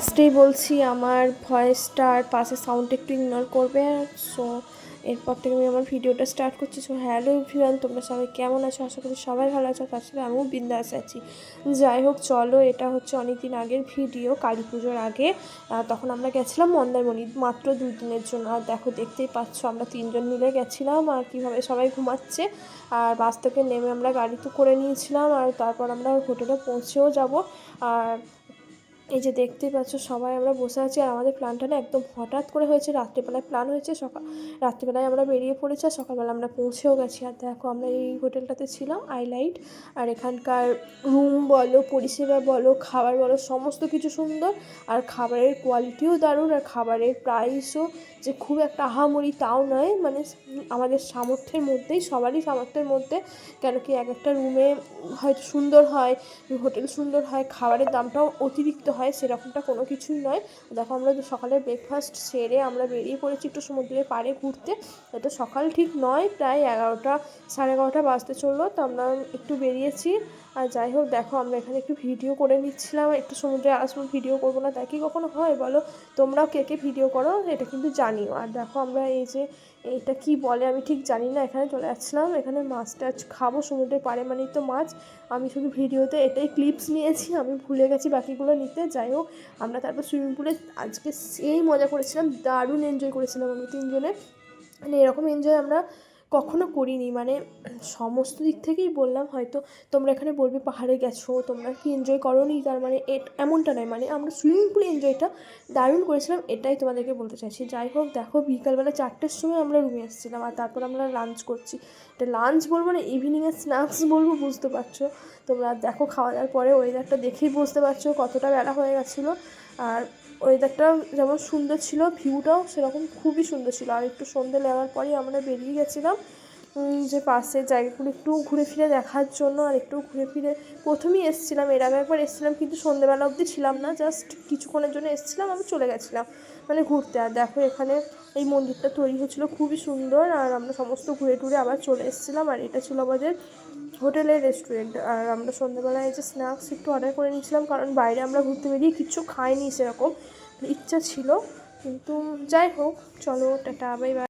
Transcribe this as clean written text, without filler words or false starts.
ফার্স্টেই বলছি আমার ভয়েসটা আর পাশে সাউন্ড একটু ইগনোর করবে। সো এরপর থেকে আমি আমার ভিডিওটা স্টার্ট করছি। সো হ্যালো এভরিওয়ান, তোমরা সবাই কেমন আছো? আশা করি সবাই ভালো আছো, তার সাথে আমিও বিন্দাস আছি। যাই হোক, চলো, এটা হচ্ছে অনেক দিন আগের ভিডিও, কালী পুজোর আগে। তখন আমরা গেছিলাম মন্দারমণি মাত্র 2 দিনের জন্য। আর দেখো, দেখতেই পাচ্ছ আমরা 3 জন মিলে গেছিলাম আর কীভাবে সবাই ঘুমাচ্ছে। আর বাস থেকে নেমে আমরা গাড়ি তো করে নিয়েছিলাম, আর তারপর আমরা হোটেলে পৌঁছেও যাব। আর এই যে দেখতেই পাচ্ছ সবাই আমরা বসে আছি। আর আমাদের প্ল্যানটা না একদম হঠাৎ করে হয়েছে, রাত্রেবেলায় প্ল্যান হয়েছে, রাত্রেবেলায় আমরা বেরিয়ে পড়েছি আর সকালবেলা আমরা পৌঁছেও গেছি। আর দেখো, আমরা এই হোটেলটাতে ছিলাম, আইলাইট। আর এখানকার রুম বলো, পরিষেবা বলো, খাবার বলো, সমস্ত কিছু সুন্দর। আর খাবারের কোয়ালিটিও দারুণ, আর খাবারের প্রাইসও যে খুব একটা আহামরি তাও নয়, মানে আমাদের সামর্থ্যের মধ্যেই, সবারই সামর্থ্যের মধ্যে। কেন কি, এক একটা রুমে হয়তো সুন্দর হয়, হোটেল সুন্দর হয়, খাবারের দামটাও অতিরিক্ত হয়, সেরকমটা কোনো কিছুই নয়। দেখো, আমরা সকালের ব্রেকফাস্ট সেরে আমরা বেরিয়ে পড়েছি একটু সমুদ্রের পাড়ে ঘুরতে। এটা সকাল ঠিক নয়, প্রায় 11টা, 11:30 বাজতে চললো, তো আমরা একটু বেরিয়েছি। আর যাই হোক, দেখো আমরা এখানে একটু ভিডিও করে নিচ্ছিলাম। একটু সমুদ্রে আসবো, ভিডিও করবো না তাই কি কখনো হয় বলো? তোমরাও কে কে ভিডিও করো এটা কিন্তু জানিও। আর দেখো, আমরা এই যে এইটা কি বলে আমি ঠিক জানি না, এখানে চলে যাচ্ছিলাম। এখানে মাছ টাছ খাবো, সমুদ্রের পাড়ে মানেই তো মাছ। আমি শুধু ভিডিওতে এটাই ক্লিপস নিয়েছি, আমি ভুলে গেছি বাকিগুলো নিতে। যাই হোক, আমরা তারপর সুইমিং পুলে আজকে সেই মজা করেছিলাম, দারুণ এনজয় করেছিলাম আমরা 3 জনে। মানে এরকম এনজয় আমরা কখনো করিনি, মানে সমস্ত দিক থেকেই বললাম। হয়তো তোমরা এখানে বলবে পাহাড়ে গেছো, তোমরা কি এনজয় করোনি, তার মানে এমনটা নয়। মানে আমরা সুইমিং পুলে এনজয়টা দারুণ করেছিলাম, এটাই তোমাদেরকে বলতে চাইছি। যাই হোক, দেখো বিকালবেলা 4টের সময় আমরা রুমে এসেছিলাম, আর তারপর আমরা লাঞ্চ করছি। এটা লাঞ্চ বলবো না, ইভিনিংয়ের স্ন্যাক্স বলবো, বুঝতে পারছো তোমরা। দেখো, খাওয়া দাওয়ার পরে ওয়েদারটা দেখেই বুঝতে পারছো কতটা বেলা হয়ে গেছিলো। আর ওয়েদারটা যেমন সুন্দর ছিল, ভিউটাও সেরকম খুবই সুন্দর ছিল। আর একটু সন্ধে লাগার পরেই আমরা বেরিয়ে গেছিলাম যে পাশের জায়গাগুলো একটু ঘুরে ফিরে দেখার জন্য। আর একটু ঘুরে ফিরে প্রথমেই এসেছিলাম, এর আগে একবার এসেছিলাম, কিন্তু সন্ধেবেলা অবধি ছিলাম না, জাস্ট কিছুক্ষণের জন্য এসেছিলাম, আমি চলে গেছিলাম মানে ঘুরতে। আর দেখো, এখানে এই মন্দিরটা তৈরি হচ্ছিলো, খুবই সুন্দর। আর আমরা সমস্ত ঘুরে টুরে আবার চলে এসেছিলাম। আর এটা ছিল আমাদের হোটেলের রেস্টুরেন্ট। আর আমরা সন্ধ্যাবেলায় যে স্ন্যাক্স একটু অর্ডার করে নিয়েছিলাম, কারণ বাইরে আমরা ঘুরতে বেরিয়ে কিচ্ছু খাইনি সেরকম, ইচ্ছা ছিল। কিন্তু যাই হোক, চলো, টাটা, বাই বাই।